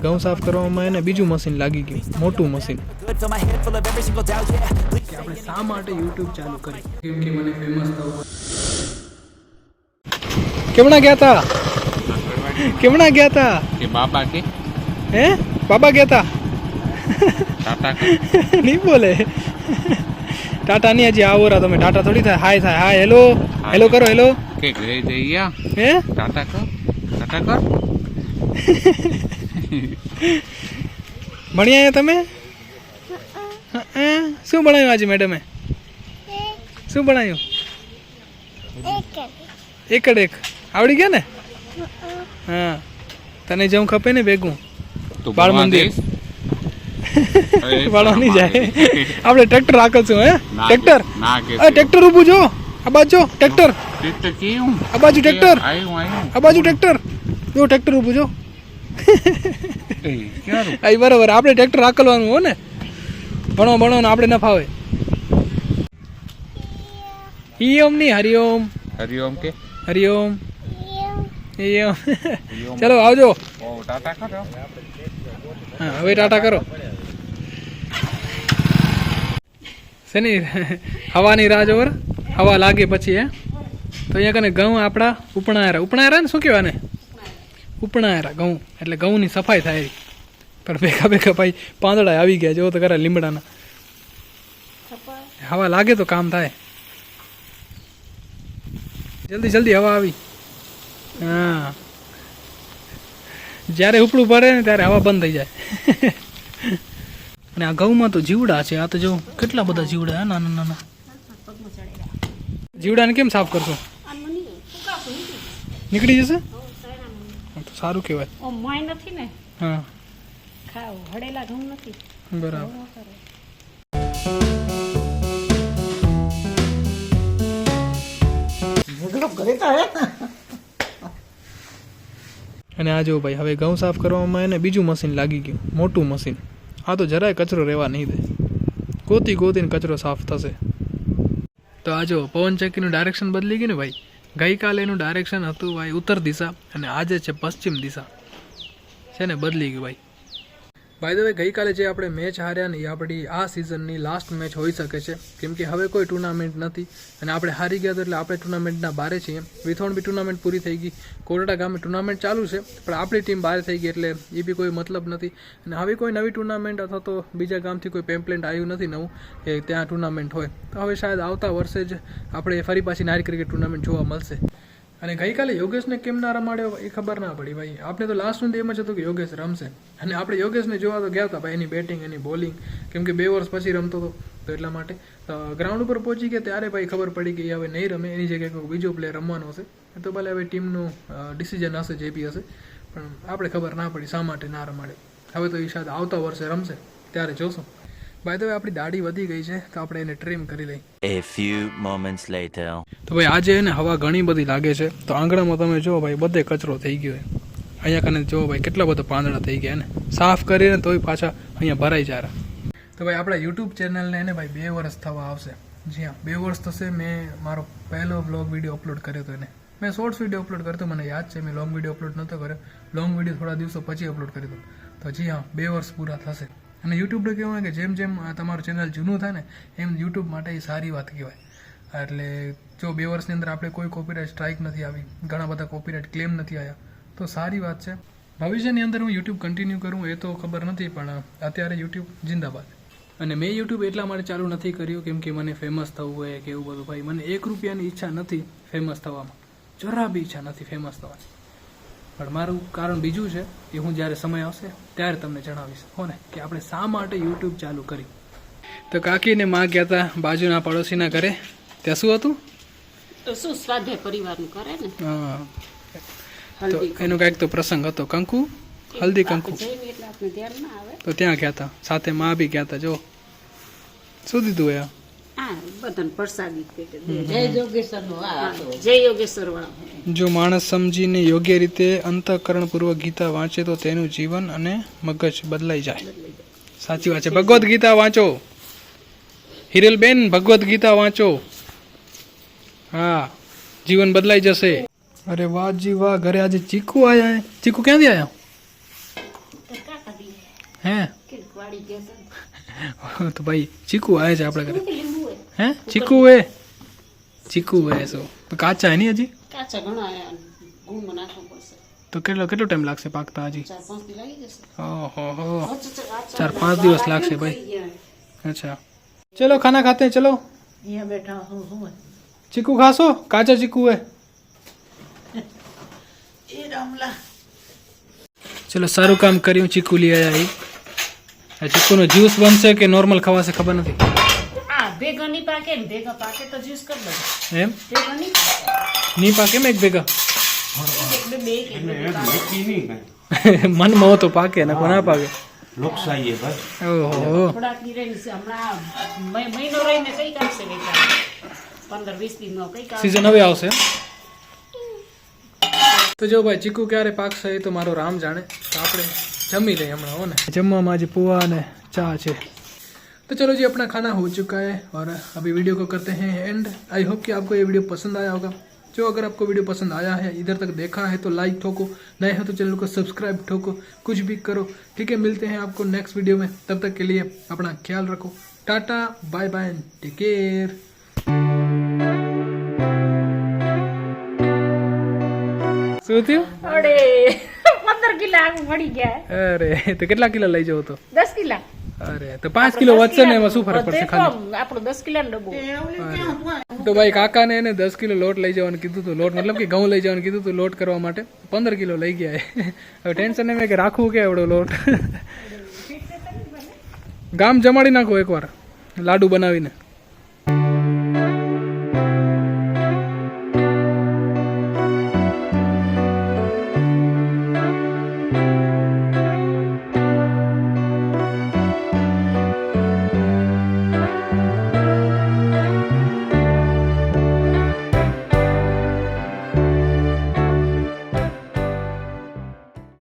ઘઉં સાફ કરવામાં એને બીજું મશીન લાગી ગયું, મોટું મશીન. આપણે શા માટે યુટ્યુબ ચાલુ કરી? કેમ કે મને ફેમસ થવું. કેમણા ગયા તા? કેમણા ગયા તા? કે બાબા કે હે બાબા ગયા તા? ટાટા નહીં બોલે. ટાટા નહીં, હજી આવો રા તમે. ટાટા થોડી થાય. હાય થાય. હાય હેલો હેલો કરો. હેલો કે ઘરે જઈએ હે ટાટા કર ટાટા કર. ભણી આવ્યા તમે? શું ભણાવ્યું આજે મેડમે? શું ભણાવ્યું? એકડ એક આવડી ગયા ને? હા, તને જવું ખપે ને ભેગું બાળ મંદિર. વાળવા નહીં જાય. આપણે ટ્રેક્ટર રાખશું. હે ટ્રેક્ટર? ટ્રેક્ટર ઊભું જો. આ બાજુ ટ્રેક્ટર. આ બાજુ ટ્રેક્ટર. આ બાજુ ટ્રેક્ટર. જો ટ્રેક્ટર ઊભું જો. બરાબર, આપણે ટ્રેક્ટર રાખવાનું હો ને. ભણો ને આપણે ન ફાવે. હિયમ નહીં હરિઓમ. હરિઓમ કે હરિઓમ. ચલો આવજો. ટાટા કરો. હા હવે ટાટા કરો. શેની હવાની રાહ જોવર? હવા લાગે પછી. હે તો અહીંયા કને ઘઉં આપણા ઉપણાયરા ને શું કહેવાય ને? ઉપણાયરા ઘઉં એટલે ઘઉંની સફાઈ થાય. પણ ભેગા ભાઈ પાંદડા આવી ગયા. જેવો તો કરે લીમડાના. હવા લાગે તો કામ થાય. જલ્દી હવા આવી. હા, જ્યારે ઉપડું પડે ને ત્યારે હવા બંધ થઈ જાય. અને આ ઘઉંમાં તો જીવડા છે. આ તો જો કેટલા બધા જીવડા. નાના નાના જીવડાને કેમ સાફ કરશો? નીકળી જશે તો સારું કહેવાય. હા બરાબર. અને આ જો ભાઈ હવે ઘઉં સાફ કરવામાં એને બીજું મશીન લાગી ગયું, મોટું મશીન. આ તો જરાય કચરો રહેવા નહીં દે. ગોતીને કચરો સાફ થશે. તો આ જો પવન ચક્કીનું ડાયરેક્શન બદલી ગયું ને ભાઈ. ગઈકાલે એનું ડાયરેક્શન હતું ભાઈ ઉત્તર દિશા અને આજે છે પશ્ચિમ દિશા. છે ને બદલી ગયું ભાઈ. બાય ધ વે ગઈકાલે જે આપણે મેચ હાર્યા ને એ આપણી આ સિઝનની લાસ્ટ મેચ હોઈ શકે છે. કેમ કે હવે કોઈ ટુર્નામેન્ટ નથી અને આપણે હારી ગયા તો એટલે આપણે ટુર્નામેન્ટના બારે છીએ. વિથોન બી ટુર્નામેન્ટ પૂરી થઈ ગઈ. કોરડા ગામે ટુર્નામેન્ટ ચાલુ છે પણ આપણી ટીમ બહાર થઈ ગઈ એટલે એ બી કોઈ મતલબ નથી. અને હવે કોઈ નવી ટુર્નામેન્ટ અથવા તો બીજા ગામથી કોઈ પેમ્પલેન્ટ આવ્યું નથી નવું કે ત્યાં ટુર્નામેન્ટ હોય. તો હવે શાયદ આવતા વર્ષે જ આપણે ફરી પાછી નારી ક્રિકેટ ટુર્નામેન્ટ જોવા મળશે. અને ગઈકાલે યોગેશને કેમ ના રમાડ્યો એ ખબર ના પડી ભાઈ. આપણે તો લાસ્ટ સુધી એમ જ હતું કે યોગેશ રમશે અને આપણે યોગેશને જોવા તો ગયા હતા ભાઈ. એની બેટિંગ એની બોલિંગ કેમ કે 2 વર્ષ પછી રમતો હતો તો એટલા માટે ગ્રાઉન્ડ ઉપર પહોંચી ગયા ત્યારે ભાઈ ખબર પડી કે એ હવે નહીં રમે. એની જગ્યાએ કોઈ બીજો પ્લેયર રમવાનો હશે. તો ભલે હવે ટીમનું ડિસિઝન હશે જે બી હશે પણ આપણે ખબર ના પડી શા માટે ના રમાડે. હવે તો એ શાયદ આવતા વર્ષે રમશે ત્યારે જોશું. બાય ધ વે આપણી દાઢી વધી ગઈ છે તો આપણે એને ટ્રીમ કરી લઈએ. A few moments later. તો ભાઈ આજે એને હવા ઘણી બધી લાગે છે તો આંગણામાં તમે જુઓ ભાઈ બધે કચરો થઈ ગયો. અહીંયા કને જુઓ ભાઈ કેટલા બધા પાંદડા થઈ ગયા ને. સાફ કરીને તોય પાછા અહીંયા ભરાઈ જાય. તો ભાઈ આપણા યુટ્યુબ ચેનલને એને ભાઈ 2 વર્ષ થવા આવશે. જી હા 2 વર્ષ થશે. મેં મારો પહેલો વ્લોગ વિડીયો અપલોડ કર્યો હતો એને. મેં શોર્ટ્સ વિડીયો અપલોડ કર્યો મને યાદ છે. મેં લોંગ વિડીયો અપલોડ નહોતો કર્યો. લોંગ વિડીયો થોડા દિવસો પછી અપલોડ કર્યો હતો. તો જી હા 2 વર્ષ પૂરા થશે. અને યુટ્યુબને કહેવું હોય કે જેમ તમારું ચેનલ જૂનું થાય ને એમ યુટ્યુબ માટે એ સારી વાત કહેવાય. એટલે જો 2 વર્ષની અંદર આપણે કોઈ કોપીરાઇટ સ્ટ્રાઇક નથી આવી, ઘણા બધા કોપીરાઇટ ક્લેમ નથી આવ્યા તો સારી વાત છે. ભવિષ્યની અંદર હું યુટ્યુબ કન્ટિન્યુ કરું એ તો ખબર નથી પણ અત્યારે યુટ્યુબ જિંદાબાદ. અને મેં યુટ્યુબ એટલા માટે ચાલુ નથી કર્યું કેમ કે મને ફેમસ થવું હોય કે એવું બધું. ભાઈ મને 1 રૂપિયાની ઈચ્છા નથી ફેમસ થવામાં. જરા બી ઈચ્છા નથી ફેમસ થવાની. પણ મારું કારણ બીજું છે એ હું જ્યારે સમય આવશે ત્યારે તમને જણાવીશ હો ને કે આપણે શા માટે યુટ્યુબ ચાલુ કરી. તો કાકીને માં ગયા હતા બાજુના પડોશીના ઘરે. ત્યાં શું હતું? તો શું સ્વાધ્યાય પરિવારનું કરે ને. હા તો એનો કાંઈક તો પ્રસંગ હતો. કંકુ હલ્દી કંકુ તો ત્યાં ગયા હતા. સાથે માં બી ગયા હતા. જો શું દીધું એ જો માણસ સમજીને યોગ્ય રીતે અંતઃકરણપૂર્વક ગીતા વાંચે તો તેનું જીવન અને મગજ બદલાઈ જાય. સાચી વાત છે. ભગવદ્ ગીતા વાંચો હિરલબેન, ભગવદ્ ગીતા વાંચો. હા જીવન બદલાઈ જશે. અરે વાહ જી વાહ. ઘરે આજે ચીકુ આયા. ચીકુ ક્યાંથી આયા? હે કે વાડી ગયા તો ભાઈ ચીકુ આવે છે આપણે ઘરે છે લીંબુ હોય હે ચીકુ હે શું કાચા હે નહીં હજી કાચા ઘણા ગુણમાં નાખવું પડશે તો કેટલો ટાઈમ લાગશે પાકતા હજી 4-5 દી લાગી જશે ઓહો હો ચાર 4-5 દિવસ લાગશે ભાઈ अच्छा चलो खाना खाते हैं चलो यहाँ बैठा हूँ हूँ चीकू खासो काचा चीकू है ये रामला चलो सारू काम કર્યું ચીકુ લઈ આયા એ આ ચીકુનો જ્યુસ બનશે કે નોર્મલ ખવાશે ખબર નથી આ ભેગા નહીં પાકે ને ભેગા પાકે તો જ્યુસ કરી દો એમ ભેગા નહીં પાકે નહીં પાકે એમ એક ભેગા એક બે મનમાં હો તો પાકે ને ના પાકે લોકશાહી है भाई ઓહો થોડાક દી રહીને હમણાં મહિનો રહીને કઈ કામશે વેચાણ 15-20 દિનનો કઈ કામ સીઝન હવે આવશે તો જો ભાઈ ચીકુ ક્યારે પાકશે એ તો મારો રામ જાણે તો આપણે જમી લઈએ હમણાં हो ना જમવામાં આજે पोहा ने चाय છે तो चलो जी अपना खाना हो चुका है और अभी वीडियो को करते हैं एंड आई होप कि आपको ये वीडियो पसंद आया होगा जो अगर आपको वीडियो पसंद आया है इधर तक देखा है तो लाइक ठोको नए हो तो चैनल को सब्सक्राइब ठोको कुछ भी करो ठीक है मिलते हैं आपको नेक्स्ट वीडियो में तब तक के लिए अपना ख्याल रखो tata bye bye take care શું થયું અરે 15 કિલા આગ મળી ગયા અરે તો કેટલા કિલો લઈ જવો તો 10 કિલા અરે તો 5 કિલો વધશે ને એમાં શું ફરક પડશે ખાલી આપણો 10 કિલાનો ડબ્બો તો ભાઈ કાકાને એને 10 કિલો લોટ લઈ જવાનું કીધું હતું લોટ મતલબ કે ઘઉં લઈ જવાનું કીધું હતું લોટ કરવા માટે 15 કિલો લઈ ગયા હવે ટેન્શન નહીં કે રાખવું કે એવડો લોટ ગામ જમાડી નાખો એકવાર લાડુ બનાવીને